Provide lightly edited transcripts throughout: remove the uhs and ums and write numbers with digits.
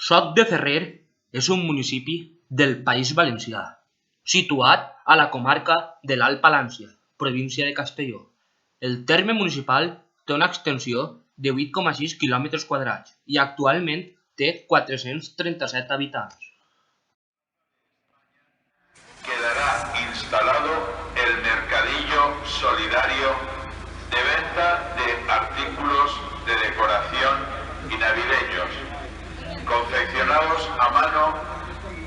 Sot de Ferrer és un municipi del País Valencià, situat a la comarca de l'Alt Palància, província de Castelló. El terme municipal té una extensió de 8,6 km² i actualment té 437 habitants. Quedará instalado el mercadillo solidario de venta de artículos de decoración y navideños, confeccionados a mano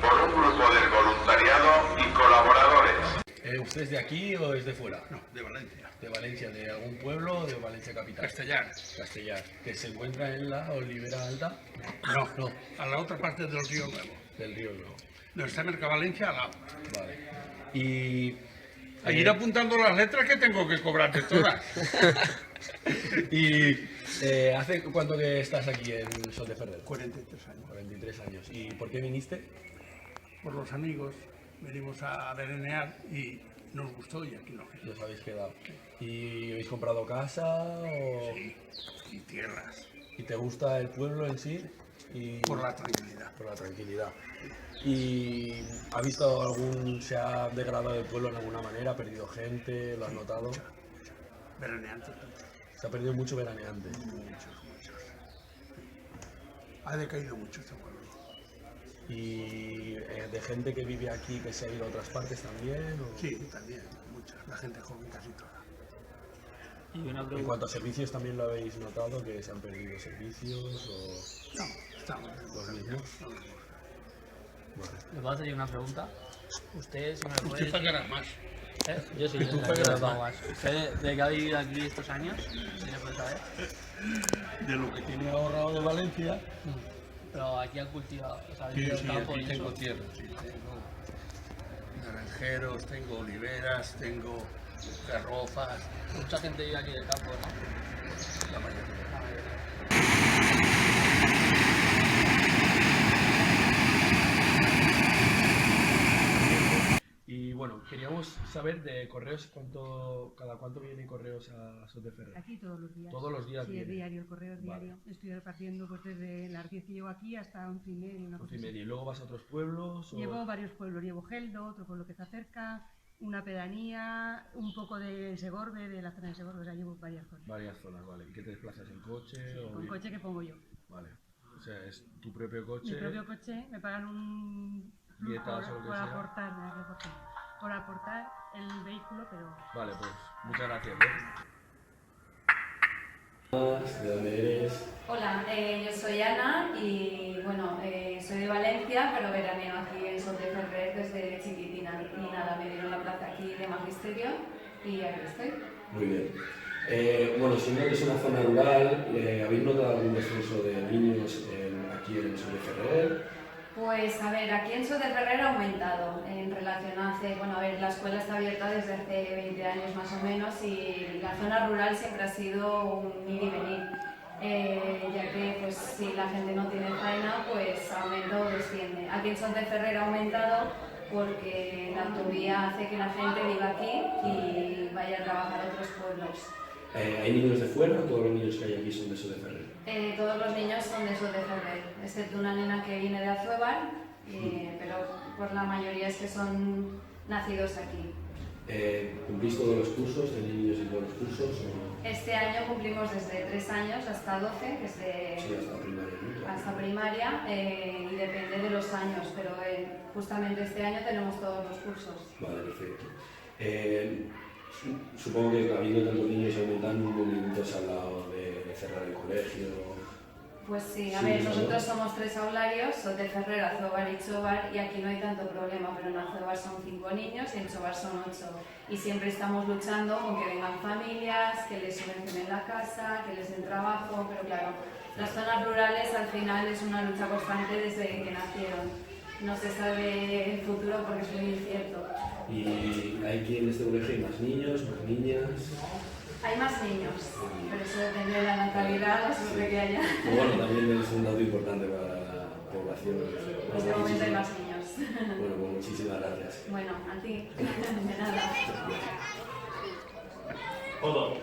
por un grupo del voluntariado y colaboradores. ¿Usted es de aquí o es de fuera? No, de Valencia. ¿De Valencia? ¿De algún pueblo o de Valencia capital? Castellar. Castellar. ¿Que se encuentra en la Olivera Alta? No, a la otra parte del Río Nuevo. Del Río Nuevo. Donde está Mercavalencia, al lado. Vale. Y... A ir apuntando las letras que tengo que cobrarte todas. ¿Y hace cuánto que estás aquí en Sot de Ferrer? 43 años. 43 años. ¿Y por qué viniste? Por los amigos, venimos a veranear y nos gustó y aquí nos quedamos. Os habéis quedado. ¿Y habéis comprado casa o...? Sí, y tierras. ¿Y te gusta el pueblo en sí? Y... Por la tranquilidad. Por la tranquilidad. ¿Y ha visto se ha degradado el pueblo en alguna manera? ¿Ha perdido gente? ¿Lo has notado? Mucha. Veraneantes. Se ha perdido mucho veraneante. Muchos. Ha decaído mucho este pueblo. ¿Y de gente que vive aquí que se ha ido a otras partes también? ¿O? Sí, también, muchas. La gente joven casi toda. Y en cuanto a servicios, ¿también lo habéis notado? ¿Que se han perdido servicios? O... No, estamos los mismos. Vale. ¿Le puedo hacer una pregunta? Usted, si me lo puede... Usted pagará más. Yo sí, tú yo pagarás pago más. ¿Usted de qué ha vivido aquí estos años? Si le puede saber. De lo que tiene ahorrado de Valencia. Pero aquí ha cultivado, o sea, ha Sí, vivido el campo aquí y tengo eso. tierra, sí, tengo naranjeros, tengo oliveras, tengo garrofas, Mucha gente vive aquí del campo, ¿no? la mayoría. La mayoría. Y bueno, queríamos saber de correos, cada cuánto vienen correos a Sot de Ferrer. Aquí todos los días. Todos los días Sí, viene. es diario, el correo es Vale. diario. Estoy repartiendo pues desde las 10 que llego aquí hasta 11:30, una cosa 11:30. así. ¿Y luego vas a otros pueblos? Llevo varios pueblos, llevo Geldo, otro pueblo que está cerca, una pedanía, un poco de Segorbe, de la zona de Segorbe, o sea, llevo varias cosas. Varias zonas, vale. ¿Y qué te desplazas en coche? Sí, o con coche que pongo yo. Vale. O sea, es tu propio coche. Mi propio coche, me pagan un plus Dietas o lo que por sea. aportar, por aportar el vehículo, pero... Vale, pues muchas gracias. ¿De dónde eres? Hola, yo soy Ana y bueno, soy de Valencia, pero veraneo aquí en Sot de Ferrer desde chiquitina. Y nada, me dieron la plaza aquí de magisterio y aquí estoy. Muy bien. Bueno, siendo que es una zona rural, ¿habéis notado algún descenso de niños aquí en Sot de Ferrer? Pues a ver, aquí en Sot de Ferrer ha aumentado en relación a bueno, a ver, la escuela está abierta desde hace 20 años más o menos y la zona rural siempre ha sido un ir y venir. Ya que pues si la gente no tiene faena, pues aumenta o desciende. Aquí en Sot de Ferrer ha aumentado porque la autovía hace que la gente viva aquí y vaya a trabajar a otros pueblos. ¿Hay niños de fuera o todos los niños que hay aquí son de Sot de Ferrer? Todos los niños son de Sot de Ferrer, excepto una nena que viene de Azuebar, pero por la mayoría es que son nacidos aquí. ¿Cumplís todos los cursos? ¿Tenéis niños en todos los cursos? O... Este año cumplimos desde 3 años hasta 12, que es de... Sí, hasta primaria, ¿no? Hasta primaria y depende de los años, pero justamente este año tenemos todos los cursos. Vale, perfecto. Supongo que habiendo tantos niños y aumentando, un momento se ha hablado de cerrar el colegio. Pues sí, a Sí, ver, ¿no? nosotros somos 3 aularios, Sot de Ferrer, Azuebar y Chobar, y aquí no hay tanto problema, pero en Azuebar son 5 niños y en Chobar son 8. Y siempre estamos luchando con que vengan familias, que les subvencionen la casa, que les den trabajo, pero claro, las zonas rurales al final es una lucha constante desde que nacieron. No se sabe el futuro porque es muy incierto. ¿Y hay aquí en este colegio hay más niños, más niñas? Hay más niños, pero eso depende de la natalidad, la suerte que haya. Pero bueno, también es un dato importante para la población. En este momento hay más niños. Bueno, pues muchísimas gracias. Bueno, a ti, de nada. Todo.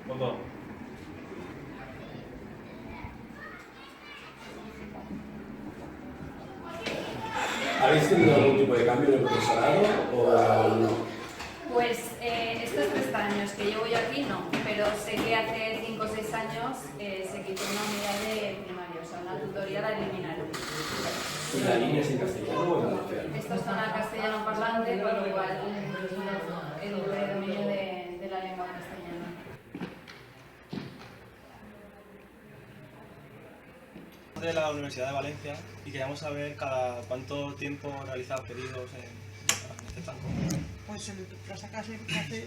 Papá, tipo de cambio en el profesorado o no? Pues estos 3 años que llevo yo aquí no, pero sé que hace 5 o 6 años se quitó una unidad de primaria, o sea, una tutoría la eliminaron. ¿Y la línea es en castellano o en valenciano? Esto es zona castellano parlante, con lo cual el predominio de la lengua castellana. De la Universidad de Valencia y queríamos saber cada cuánto tiempo realizar pedidos en este banco. Pues lo sacas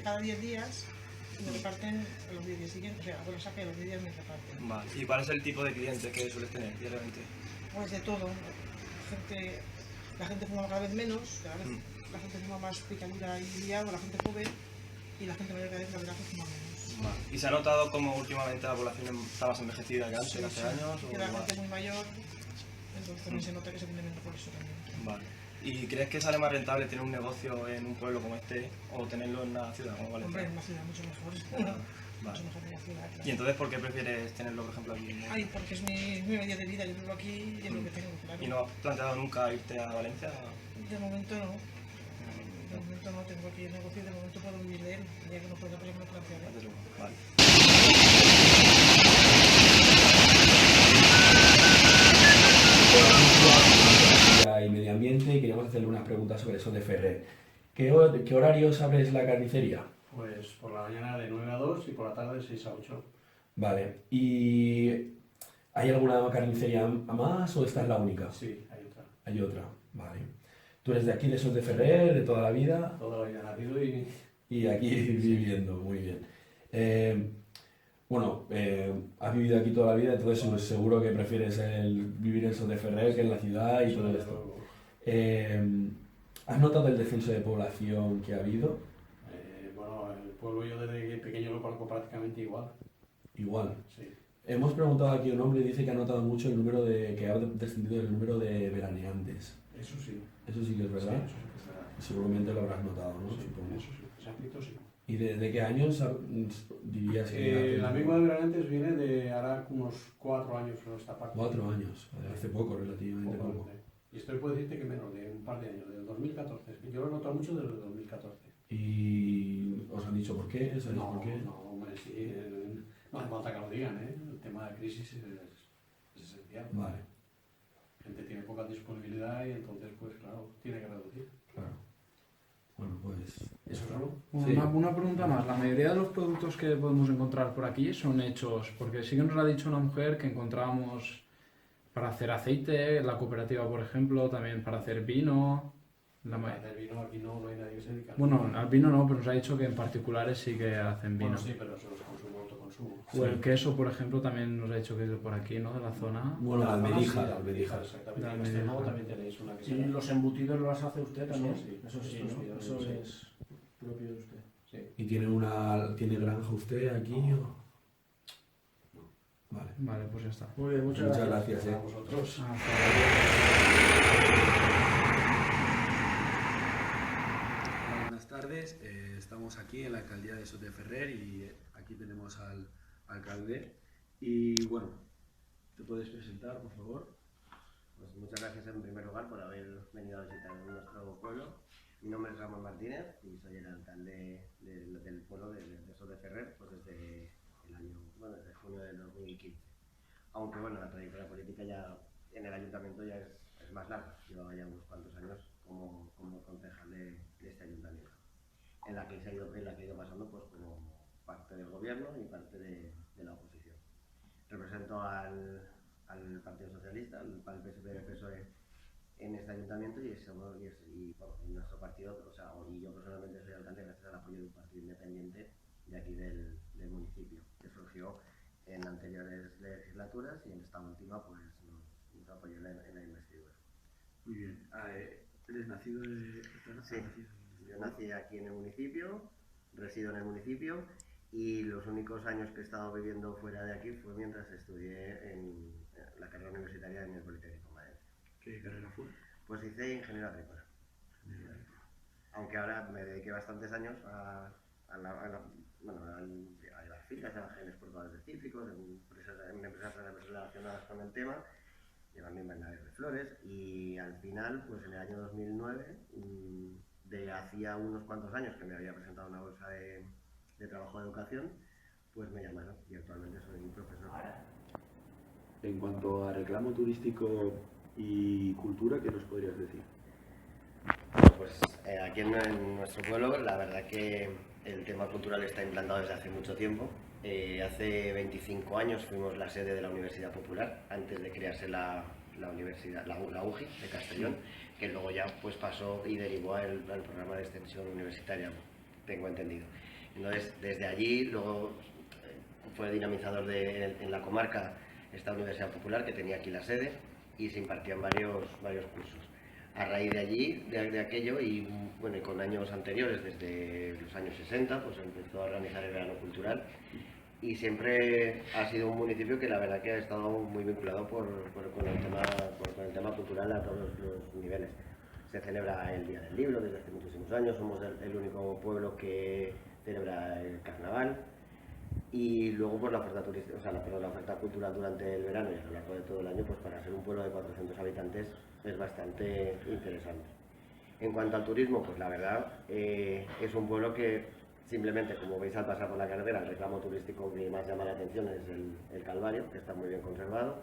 cada 10 días y lo reparten a los 10 días siguientes, o sea, lo saca y a los 10 días me reparten. Vale. ¿Y cuál es el tipo de cliente que sueles tener diariamente? Pues de todo. La gente fuma cada vez menos, cada vez la gente fuma más picadura y liado, la gente joven, y la gente mayor cada vez la verdad que fuma menos. Vale. ¿Y se ha notado como últimamente la población está más envejecida que antes, Sí, hace sí. años? Que la gente muy mayor, entonces también se nota que se vende menos por eso también. Vale. ¿Y crees que sale más rentable tener un negocio en un pueblo como este o tenerlo en una ciudad como Valencia? Hombre, en una ciudad mucho mejor. Vale. Mucho mejor que la ciudad, claro. ¿Y entonces por qué prefieres tenerlo, por ejemplo, aquí? Ay, porque es mi medio de vida, yo vivo aquí y es lo que tengo, claro. ¿Y no has planteado nunca irte a Valencia? De momento no. De momento no tengo aquí el negocio y de momento puedo vivir de él. El día que no pueda, pues ya me lo plantearé. Vale. Y medio ambiente y queríamos hacerle unas preguntas sobre eso de Ferrer. ¿Qué horarios abres la carnicería? Pues por la mañana de 9 a 2 y por la tarde de 6 a 8. Vale. ¿Y hay alguna carnicería a más o esta es la única? Sí, hay otra. Hay otra, vale. ¿Tú eres de aquí, de Sos de Ferrer, de toda la vida? Toda la vida nacido Y aquí viviendo, muy bien. Has vivido aquí toda la vida, entonces pues, seguro que prefieres vivir en Sos de Ferrer que en la ciudad y todo esto. ¿Has notado el descenso de población que ha habido? Bueno, el pueblo yo desde pequeño lo conozco prácticamente igual. Igual. Sí. Hemos preguntado aquí a un hombre y dice que ha notado mucho que ha descendido el número de veraneantes. Eso sí. Eso sí que es verdad. Sí, eso sí que es verdad. Seguramente lo habrás notado, ¿no? Sí, Supongo. eso sí, ese aspecto sí. ¿Y de qué años dirías que...? La lengua de veraneantes viene de ahora unos 4 años en esta parte. 4 años, hace poco, relativamente poco. Y esto puedo decirte que menos, de un par de años, del 2014. Yo lo he notado mucho desde el 2014. ¿Y os han dicho por qué? ¿Sabéis por qué? No, hombre, sí. No hace falta que lo digan, ¿eh? El tema de crisis es esencial. Vale. La gente tiene poca disponibilidad y entonces, pues claro, tiene que reducir. Claro. Bueno, pues... ¿Eso solo? Bueno, una pregunta más. La mayoría de los productos que podemos encontrar por aquí son hechos, porque sí que nos ha dicho una mujer que encontrábamos para hacer aceite, la cooperativa, por ejemplo, también para hacer vino. Para hacer vino aquí no hay nadie que se dedica. Bueno, al vino no, pero nos ha dicho que en particulares sí que hacen vino. Bueno, sí, pero eso es consumo, autoconsumo. O el queso, por ejemplo, también nos ha dicho que es de por aquí, ¿no? De la zona. Bueno, la almedija. La almedija, exactamente. La En almedija. Extremadura también tenéis una que se ¿Y llama. los embutidos los hace usted también? Sí, Eso sí, estos ¿no? sí, Eso sí. es propio de usted. Sí. ¿Y tiene granja usted aquí? O...? Vale. Vale, pues ya está. Muy bien, muchas gracias. A vosotros. Buenas tardes, estamos aquí en la alcaldía de Sos de Ferrer y aquí tenemos al alcalde. Y bueno, ¿te puedes presentar, por favor? Pues muchas gracias en primer lugar por haber venido a visitar nuestro pueblo. Mi nombre es Ramón Martínez y soy el alcalde del pueblo de Sos de Ferrer pues desde desde junio del 2015. Aunque bueno, la trayectoria política ya en el ayuntamiento ya es más larga. Llevaba ya unos cuantos años como concejal de este ayuntamiento, en la que he ido pasando pues como parte del gobierno y parte de la oposición. Represento al Partido Socialista, al PSPV-PSOE en este ayuntamiento y nuestro partido, y yo personalmente soy alcalde gracias al apoyo de un partido independiente de aquí del municipio, que surgió en anteriores legislaturas y en esta última pues nos apoyó en la investidura. Muy bien. ¿Eres nacido de...? Sí, yo nací aquí en el municipio, resido en el municipio y los únicos años que he estado viviendo fuera de aquí fue mientras estudié en la carrera universitaria en el Politécnico de Madrid. ¿Qué carrera fue? Pues hice ingeniería agrícola. Aunque ahora me dediqué bastantes años a llevar fincas, a genes portadores de cítricos, en empresas relacionadas con el tema. llevan mi invernadero de flores, y al final, pues en el año 2009, de hacía unos cuantos años que me había presentado una bolsa de trabajo de educación, pues me llamaron y actualmente soy profesor. En cuanto a reclamo turístico y cultura, ¿qué nos podrías decir? Pues aquí en nuestro pueblo, la verdad que el tema cultural está implantado desde hace mucho tiempo. Hace 25 años fuimos la sede de la Universidad Popular, antes de crearse la universidad, la UGI de Castellón, que luego ya pues pasó y derivó al programa de extensión universitaria, tengo entendido. Entonces, desde allí, luego fue dinamizador en la comarca esta Universidad Popular, que tenía aquí la sede, y se impartían varios cursos. A raíz de allí, de aquello, y bueno, y con años anteriores, desde los años 60, pues empezó a organizar el verano cultural, y siempre ha sido un municipio que la verdad que ha estado muy vinculado con el tema cultural a todos los niveles. Se celebra el Día del Libro desde hace muchísimos años, somos el único pueblo que celebra el carnaval, y luego pues la oferta la oferta cultural durante el verano y a lo largo de todo el año, pues para ser un pueblo de 400 habitantes es bastante interesante. En cuanto al turismo, pues la verdad es un pueblo que simplemente, como veis al pasar por la carretera, el reclamo turístico que más llama la atención es el Calvario, que está muy bien conservado,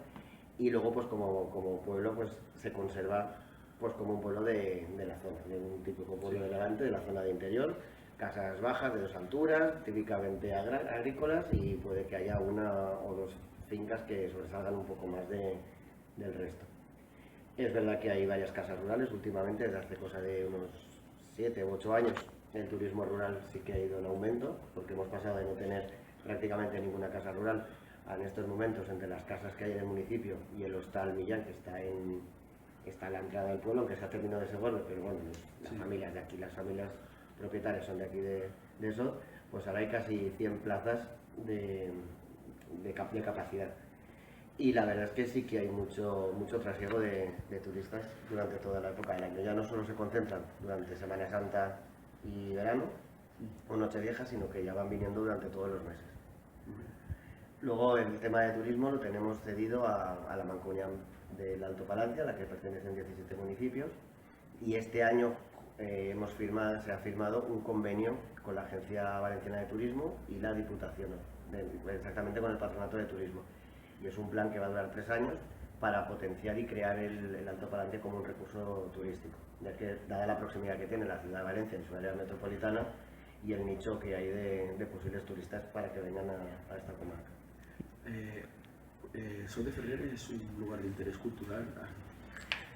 y luego pues como pueblo pues se conserva pues como un pueblo de la zona, de un típico pueblo de Levante, de la zona de interior, casas bajas de 2 alturas, típicamente agrícolas, y puede que haya una o dos fincas que sobresalgan un poco más del resto. Es verdad que hay varias casas rurales últimamente, desde hace cosa de unos 7 u 8 años, el turismo rural sí que ha ido en aumento, porque hemos pasado de no tener prácticamente ninguna casa rural a, en estos momentos, entre las casas que hay en el municipio y el hostal Millán, que está en la entrada del pueblo, aunque se ha terminado de Segorbe, pero bueno, las familias de aquí, las familias propietarias son de aquí de eso, pues ahora hay casi 100 plazas de capacidad. Y la verdad es que sí que hay mucho trasiego de turistas durante toda la época del año. Ya no solo se concentran durante Semana Santa y verano o Nochevieja, sino que ya van viniendo durante todos los meses. Luego el tema de turismo lo tenemos cedido a la Mancomunidad del Alto Palancia, a la que pertenecen 17 municipios, y este año se ha firmado un convenio con la Agencia Valenciana de Turismo y la Diputación, exactamente con el Patronato de Turismo. Y es un plan que va a durar 3 años para potenciar y crear el Alto Palancia como un recurso turístico, ya que dada la proximidad que tiene la ciudad de Valencia y su área metropolitana y el nicho que hay de posibles turistas para que vengan a esta comarca. Sot de Ferrer es un lugar de interés cultural.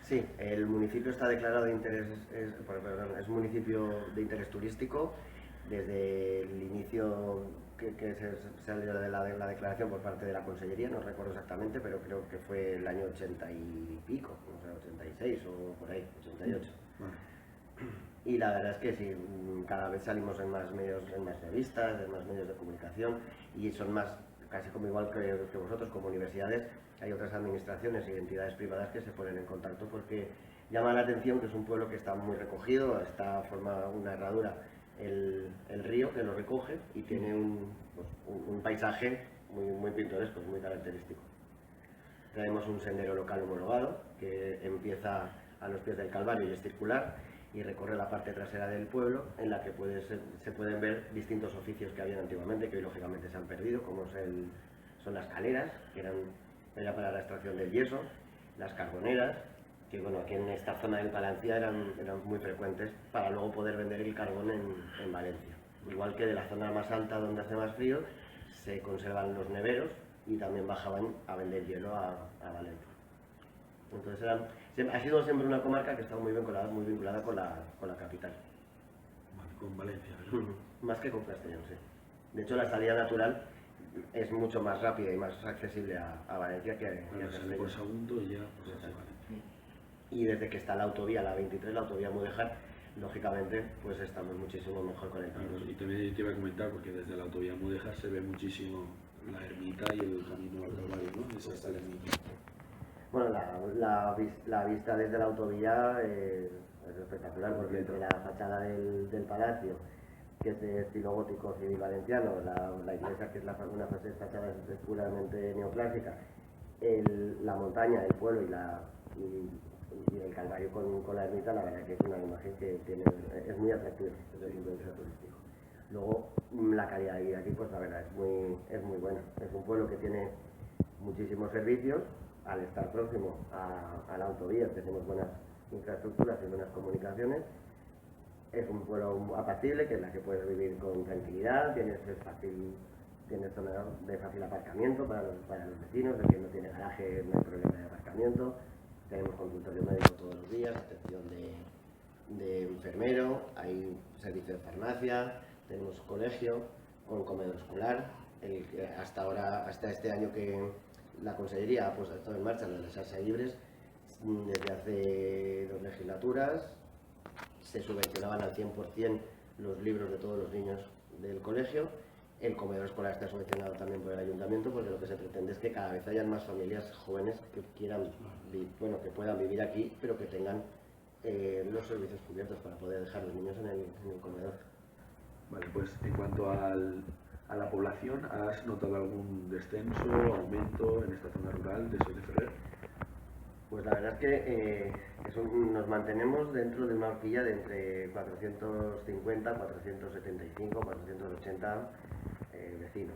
Sí, el municipio está declarado de interés, es un municipio de interés turístico desde el inicio que se salió de la declaración por parte de la Consellería, no recuerdo exactamente, pero creo que fue el año 80 y pico, o sea, 86 o por ahí, 88. Y la verdad es que sí, cada vez salimos en más medios, en más revistas, en más medios de comunicación, y son más, casi como igual que vosotros, como universidades, hay otras administraciones y entidades privadas que se ponen en contacto porque llama la atención que es un pueblo que está muy recogido, forma una herradura el río que lo recoge y tiene un paisaje muy pintoresco, muy característico. Tenemos un sendero local homologado que empieza a los pies del Calvario y es circular y recorre la parte trasera del pueblo, en la que se pueden ver distintos oficios que habían antiguamente, que hoy lógicamente se han perdido, como son las caleras, que era para la extracción del yeso, las carboneras, que bueno, aquí en esta zona del Palancia eran muy frecuentes para luego poder vender el carbón en Valencia. Igual que de la zona más alta, donde hace más frío, se conservan los neveros y también bajaban a vender hielo a Valencia. Entonces ha sido siempre una comarca que ha estado muy vinculada con la capital. Con Valencia, ¿verdad? Más que con Castellón, sí. De hecho, la salida natural es mucho más rápida y más accesible a Valencia que a Castellón. Por Sagunto y ya pues hacia Valencia. Y desde que está la autovía, la 23, la autovía Mudéjar, lógicamente pues estamos muchísimo mejor conectados. Y también te iba a comentar, porque desde la autovía Mudéjar se ve muchísimo la ermita y el camino al Calvario, ¿no? Esa está la ermita. Bueno, la vista desde la autovía es espectacular, porque entre la fachada del palacio, que es de estilo gótico civil valenciano, la iglesia, que es una fachada puramente neoclásica, la montaña, el pueblo y el Calvario con la ermita, la verdad que es una imagen que es muy atractiva desde el punto de vista turístico. Luego, la calidad de vida aquí, pues la verdad es muy buena. Es un pueblo que tiene muchísimos servicios, al estar próximo a la autovía, tenemos buenas infraestructuras y buenas comunicaciones. Es un pueblo apacible, que es la que puedes vivir con tranquilidad, tienes zona de fácil aparcamiento para los vecinos, de que no tiene garaje, no hay problema de aparcamiento. Tenemos consultorio médico todos los días, atención de enfermero, hay servicio de farmacia, tenemos colegio con comedor escolar. Hasta este año que la Consellería ha puesto en marcha las ASA libres, desde hace 2 legislaturas se subvencionaban al 100% los libros de todos los niños del colegio. El comedor escolar está subvencionado también por el ayuntamiento, porque lo que se pretende es que cada vez hayan más familias jóvenes que que puedan vivir aquí, pero que tengan los servicios cubiertos para poder dejar a los niños en el comedor. Vale, pues en cuanto a la población, ¿has notado algún descenso, aumento en esta zona rural de Sos de Ferrer? Pues la verdad es que nos mantenemos dentro de una horquilla de entre 450, 475, 480 vecinos.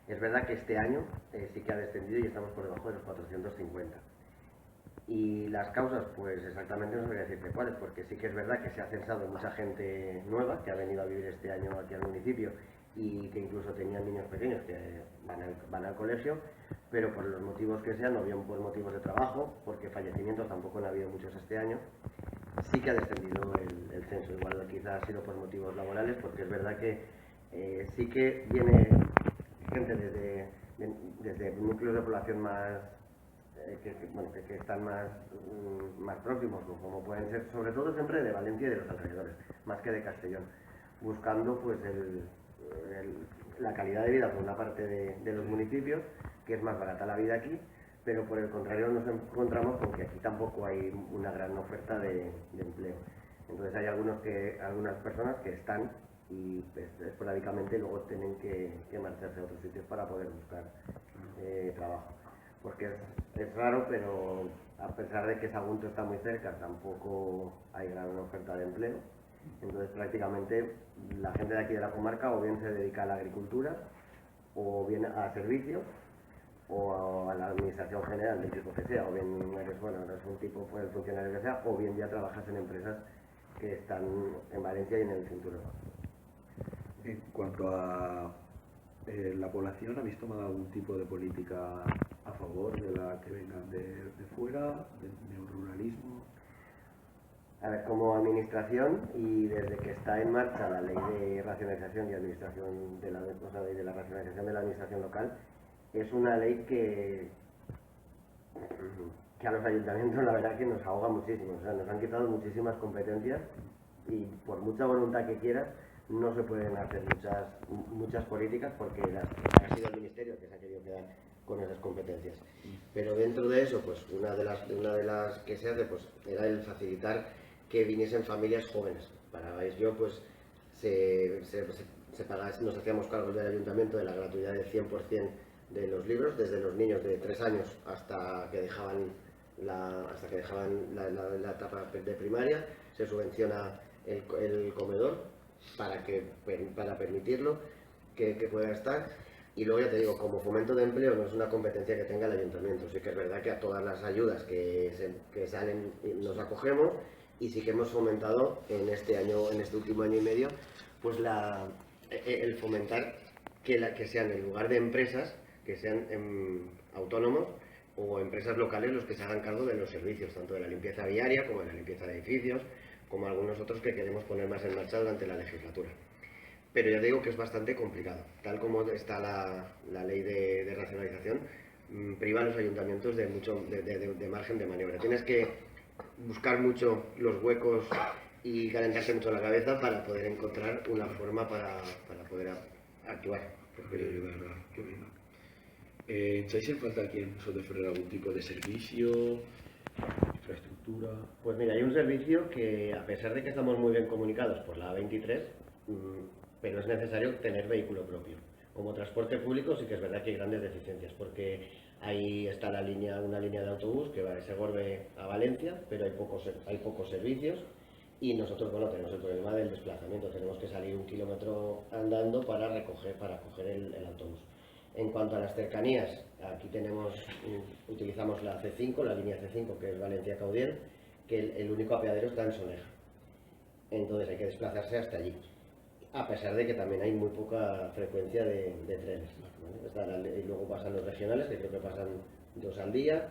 Es verdad que este año sí que ha descendido y estamos por debajo de los 450. Y las causas, pues exactamente no sabría decirte cuáles, porque sí que es verdad que se ha censado mucha gente nueva que ha venido a vivir este año aquí al municipio y que incluso tenían niños pequeños que van al colegio, pero por los motivos que sean, no bien por motivos de trabajo, porque fallecimientos tampoco han habido muchos este año, sí que ha descendido el censo. Igual quizás ha sido por motivos laborales, porque es verdad que sí que viene gente desde núcleos de población más que están más próximos, como pueden ser sobre todo siempre de Valencia y de los alrededores, más que de Castellón, buscando pues la calidad de vida por una parte de los municipios, que es más barata la vida aquí, pero por el contrario nos encontramos con que aquí tampoco hay una gran oferta de empleo. Entonces hay algunas personas que están y esporádicamente luego tienen que marcharse a otros sitios para poder buscar trabajo. Porque es raro, pero a pesar de que Sagunto está muy cerca, tampoco hay gran oferta de empleo. Entonces prácticamente la gente de aquí de la comarca o bien se dedica a la agricultura, o bien a servicios, o a la administración general del tipo que sea, o bien eres un tipo pues, funcionario que sea, o bien ya trabajas en empresas que están en Valencia y en el cinturón. En cuanto a la población, ¿habéis tomado algún tipo de política a favor de la que vengan de fuera, del neoruralismo? A ver, como administración, y desde que está en marcha la ley de racionalización y administración de la racionalización de la administración local, es una ley que a los ayuntamientos la verdad que nos ahoga muchísimo. O sea, nos han quitado muchísimas competencias y por mucha voluntad que quieras no se pueden hacer muchas políticas porque ha sido el ministerio que se ha querido quedar con esas competencias. Pero dentro de eso, pues una de las que se hace pues era el facilitar que viniesen familias jóvenes. Para ello pues nos hacíamos cargo del ayuntamiento de la gratuidad del 100% de los libros, desde los niños de 3 años hasta que dejaban la etapa de primaria. Se subvenciona el comedor para permitirlo que pueda estar. Y luego ya te digo, como fomento de empleo no es una competencia que tenga el ayuntamiento. Sí que es verdad que a todas las ayudas que salen nos acogemos, y sí que hemos fomentado en este último año y medio, pues el fomentar que sean en lugar de empresas, que sean autónomos o empresas locales los que se hagan cargo de los servicios, tanto de la limpieza viaria como de la limpieza de edificios, como algunos otros que queremos poner más en marcha durante la legislatura. Pero ya digo que es bastante complicado. Tal como está la ley de racionalización, priva a los ayuntamientos de margen de maniobra. Tienes que buscar mucho los huecos y calentarse mucho la cabeza para poder encontrar una forma para poder actuar. ¿Echáis en falta aquí en Sos de Ferrer algún tipo de servicio, infraestructura? Pues mira, hay un servicio que, a pesar de que estamos muy bien comunicados por la A23, pero es necesario tener vehículo propio. Como transporte público sí que es verdad que hay grandes deficiencias, porque Ahí está una línea de autobús que va de Segorbe a Valencia, pero hay pocos servicios y nosotros, bueno, tenemos el problema del desplazamiento, tenemos que salir 1 kilómetro andando para coger el autobús. En cuanto a las cercanías, aquí utilizamos la C5, la línea C5, que es Valencia-Caudiel, que el único apeadero está en Soneja. Entonces hay que desplazarse hasta allí, a pesar de que también hay muy poca frecuencia de trenes, ¿vale? Y luego pasan los regionales, que creo que pasan 2 al día.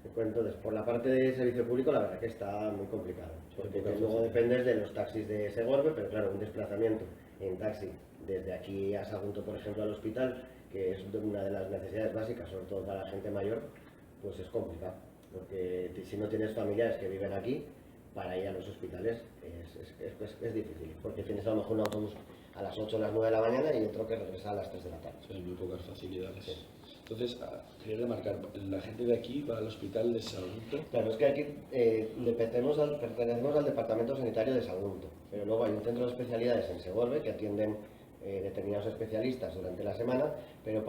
Entonces, por la parte de servicio público, la verdad que está muy complicado, porque luego dependes de los taxis de Segorbe, pero claro, un desplazamiento en taxi desde aquí a Sagunto, por ejemplo, al hospital, que es una de las necesidades básicas, sobre todo para la gente mayor, pues es complicado, porque si no tienes familiares que viven aquí, para ir a los hospitales es difícil, porque tienes a lo mejor un autobús a las 8 o las 9 de la mañana y otro que regresa a las 3 de la tarde. Sí, hay muy pocas facilidades. Sí. Entonces, quería remarcar, la gente de aquí va al hospital de Sagunto. Claro, es que aquí pertenecemos al Departamento Sanitario de Sagunto, pero luego hay un centro de especialidades en Segorbe que atienden determinados especialistas durante la semana, pero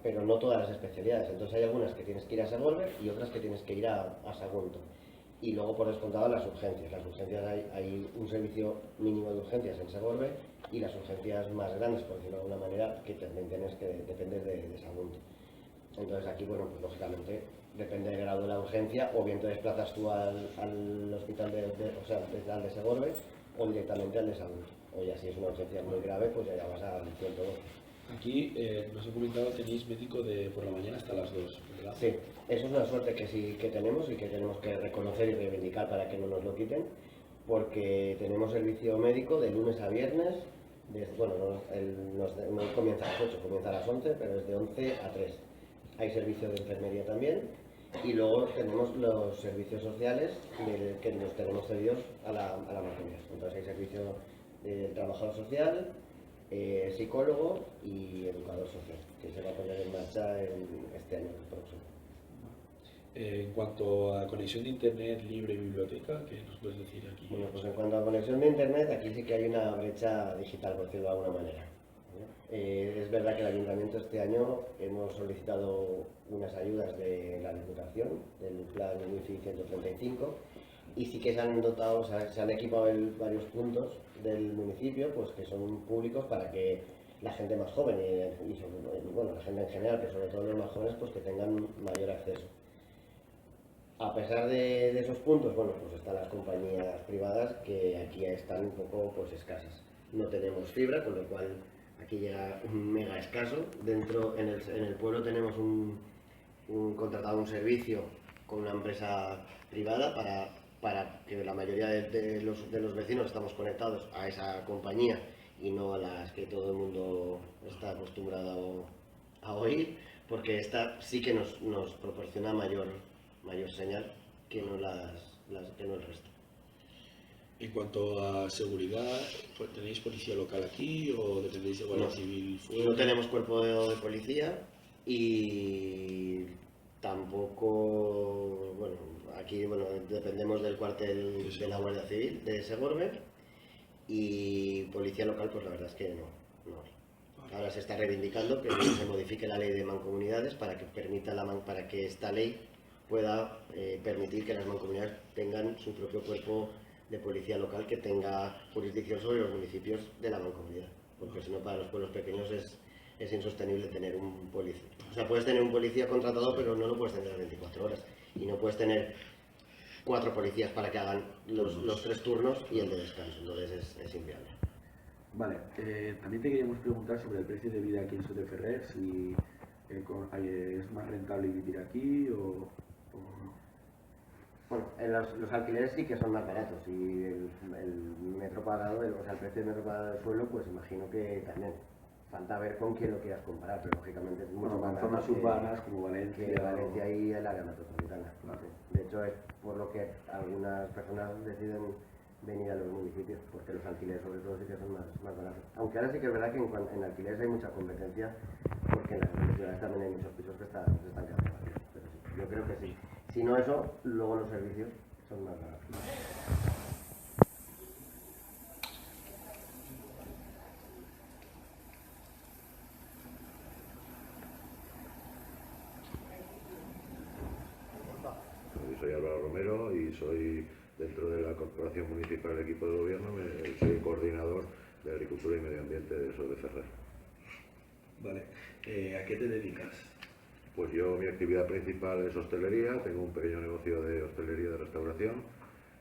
pero no todas las especialidades. Entonces hay algunas que tienes que ir a Segorbe y otras que tienes que ir a Sagunto. Y luego, por descontado, las urgencias. Las urgencias hay un servicio mínimo de urgencias en Segorbe y las urgencias más grandes, por decirlo de alguna manera, que también tienes que depender de Sagunto. Entonces aquí, bueno, pues lógicamente depende del grado de la urgencia, o bien te desplazas tú al hospital al de Segorbe o directamente al de Sagunto. O ya si es una urgencia muy grave, pues ya vas al 112. Aquí nos he comentado que tenéis médico por la mañana hasta las 2, ¿verdad? Sí, eso es una suerte que tenemos y que tenemos que reconocer y reivindicar para que no nos lo quiten, porque tenemos servicio médico de lunes a viernes, no comienza a las 8, comienza a las 11, pero es de 11 a 3. Hay servicio de enfermería también y luego tenemos los servicios sociales que los tenemos cedidos a la maternidad. Entonces hay servicio de trabajador social, psicólogo y educador social, que se va a poner en marcha este año próximo. En cuanto a conexión de internet libre y biblioteca, ¿qué nos puedes decir aquí? Bueno, pues en cuanto a conexión de internet, aquí sí que hay una brecha digital, por decirlo de alguna manera. Es verdad que el Ayuntamiento este año hemos solicitado unas ayudas de la Diputación, del plan Wi-Fi 135, y sí que se han dotado, se han equipado varios puntos del municipio, pues que son públicos para que la gente más joven y la gente en general, pero sobre todo los más jóvenes, pues que tengan mayor acceso. A pesar de esos puntos, bueno, pues están las compañías privadas que aquí están un poco pues escasas. No tenemos fibra, con lo cual aquí llega un mega escaso. Dentro, en el pueblo tenemos contratado un servicio con una empresa privada para que la mayoría de los vecinos estamos conectados a esa compañía y no a las que todo el mundo está acostumbrado a oír, porque esta sí que nos proporciona mayor señal que no el resto. En cuanto a seguridad, ¿tenéis policía local aquí o dependéis de Guardia Civil fuera? No tenemos cuerpo de policía y tampoco, aquí dependemos del cuartel de la Guardia Civil de Segorbe, y policía local pues la verdad es que no hay. Ahora se está reivindicando que se modifique la ley de mancomunidades para que esta ley pueda permitir que las mancomunidades tengan su propio cuerpo de policía local que tenga jurisdicción sobre los municipios de la mancomunidad, porque si no para los pueblos pequeños es insostenible tener un policía. O sea, puedes tener un policía contratado, pero no lo puedes tener las 24 horas, y no puedes tener 4 policías para que hagan los 3 turnos y el de descanso, entonces es inviable. Vale, también te queríamos preguntar sobre el precio de vida aquí en Sot de Ferrer, si es más rentable vivir aquí o no. Bueno, los alquileres sí que son más baratos, y el metro cuadrado, el precio del metro cuadrado del suelo, pues imagino que también. Falta ver con quién lo quieras comparar, pero lógicamente es mucho más barato zonas urbanas como Valencia. Que Valencia y el área metropolitana. Claro. De hecho, es por lo que algunas personas deciden venir a los municipios, porque los alquileres sobre todo sí que son más baratos. Aunque ahora sí que es verdad que en alquileres hay mucha competencia, porque en las grandes ciudades también hay muchos pisos que se están quedando vacíos. Pero sí, yo creo que sí. Si no eso, luego los servicios son más baratos. soy Álvaro Romero y soy, dentro de la Corporación Municipal del Equipo de Gobierno, soy el coordinador de Agricultura y Medio Ambiente de SOS de Ferrer. Vale. ¿A qué te dedicas? Pues yo, mi actividad principal es hostelería, tengo un pequeño negocio de hostelería de restauración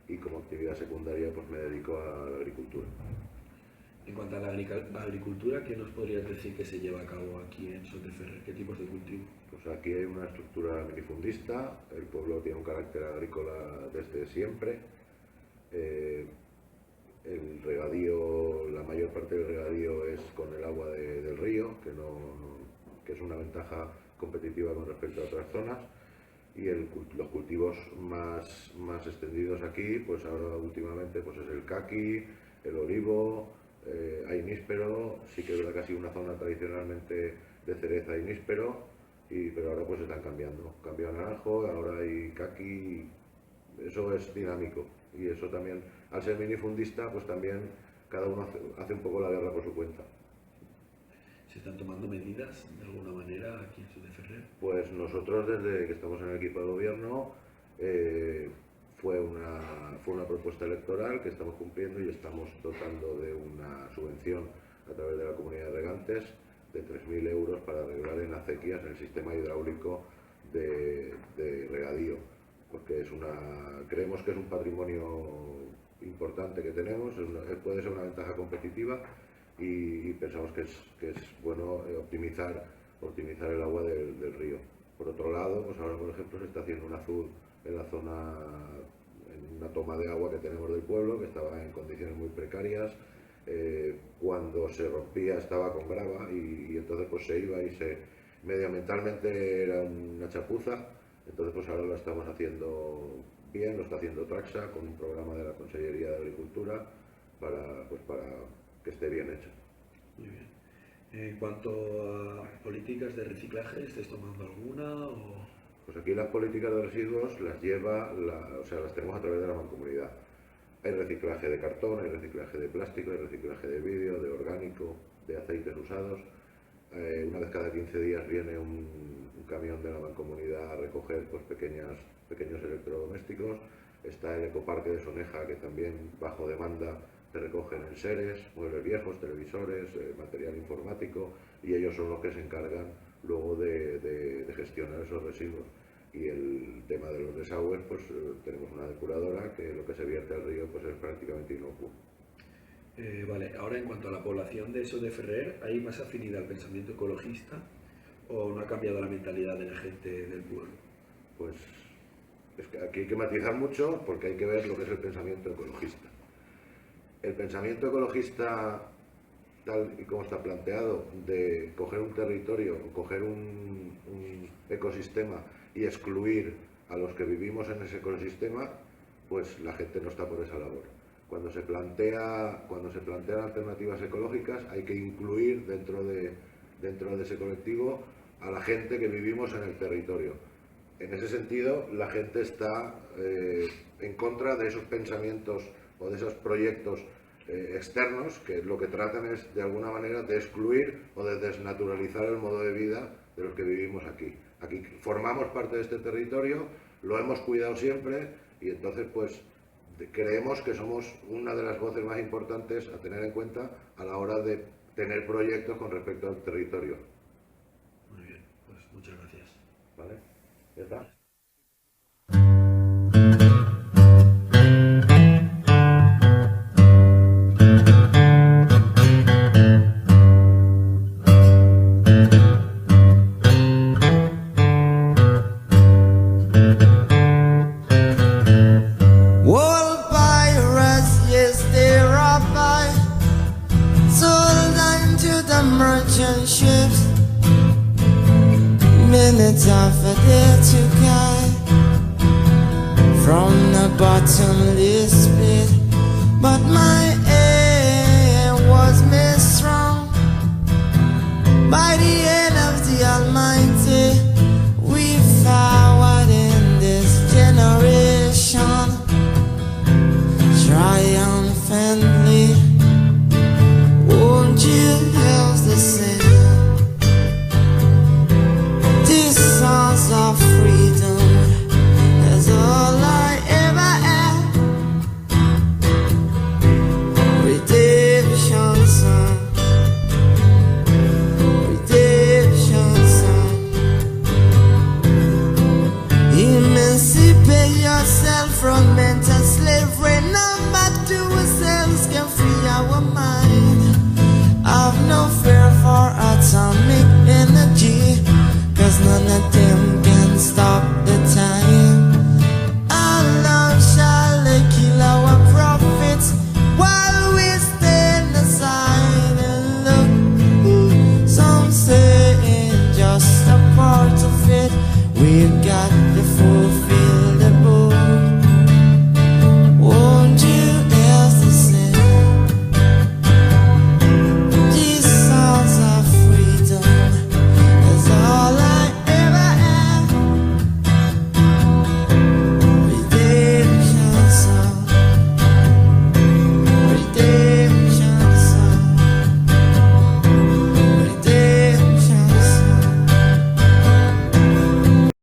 y como actividad secundaria pues me dedico a la agricultura. En cuanto a la agricultura, ¿qué nos podrías decir que se lleva a cabo aquí en SOS de Ferrer? ¿Qué tipos de cultivo? Pues aquí hay una estructura minifundista, el pueblo tiene un carácter agrícola desde siempre. El regadío, la mayor parte del regadío es con el agua del río, que es una ventaja competitiva con respecto a otras zonas. Y los cultivos más extendidos aquí, pues ahora últimamente pues es el caqui, el olivo, hay níspero, sí que es verdad que ha sido una zona tradicionalmente de cereza y níspero, pero ahora pues están cambiando. Cambió a naranjo, ahora hay caqui, eso es dinámico. Y eso también, al ser minifundista, pues también cada uno hace un poco la guerra por su cuenta. ¿Se están tomando medidas de alguna manera aquí en SOS de Ferrer? Pues nosotros desde que estamos en el equipo de gobierno fue una propuesta electoral que estamos cumpliendo y estamos dotando de una subvención a través de la Comunidad de Regantes de 3.000 euros para arreglar en acequias en el sistema hidráulico de regadío, porque creemos que es un patrimonio importante que tenemos, puede ser una ventaja competitiva y pensamos que es bueno optimizar el agua del río. Por otro lado, pues ahora por ejemplo se está haciendo un azul en la zona, en una toma de agua que tenemos del pueblo, que estaba en condiciones muy precarias. Cuando se rompía estaba con grava y entonces pues se iba y medioambientalmente era una chapuza. Entonces pues ahora lo estamos haciendo bien, lo está haciendo Traxa con un programa de la Consellería de Agricultura para que esté bien hecho. Muy bien. En cuanto a políticas de reciclaje, ¿estáis tomando alguna? Pues aquí las políticas de residuos las las tenemos a través de la mancomunidad. Hay reciclaje de cartón, hay reciclaje de plástico, hay reciclaje de vidrio, de orgánico, de aceites usados. Una vez cada 15 días viene un camión de la mancomunidad a recoger pues, pequeños electrodomésticos. Está el ecoparque de Soneja, que también bajo demanda te recogen enseres, muebles viejos, televisores, material informático, y ellos son los que se encargan luego de gestionar esos residuos. Y el tema de los desagües, pues tenemos una depuradora que lo que se vierte al río pues es prácticamente inocuo. Vale, ahora en cuanto a la población de SOS de Ferrer, ¿hay más afinidad al pensamiento ecologista o no ha cambiado la mentalidad de la gente del pueblo? Pues es que aquí hay que matizar mucho porque hay que ver lo que es el pensamiento ecologista. El pensamiento ecologista, tal y como está planteado, de coger un territorio, coger un ecosistema y excluir a los que vivimos en ese ecosistema, pues la gente no está por esa labor. Cuando se plantean alternativas ecológicas, hay que incluir dentro de ese colectivo a la gente que vivimos en el territorio. En ese sentido, la gente está en contra de esos pensamientos o de esos proyectos externos que lo que tratan es de alguna manera de excluir o de desnaturalizar el modo de vida de los que vivimos aquí. Aquí formamos parte de este territorio, lo hemos cuidado siempre y entonces pues creemos que somos una de las voces más importantes a tener en cuenta a la hora de tener proyectos con respecto al territorio. Muy bien, pues muchas gracias. ¿Vale? ¿Ya está? Ships, minutes of a day to guide from the bottomless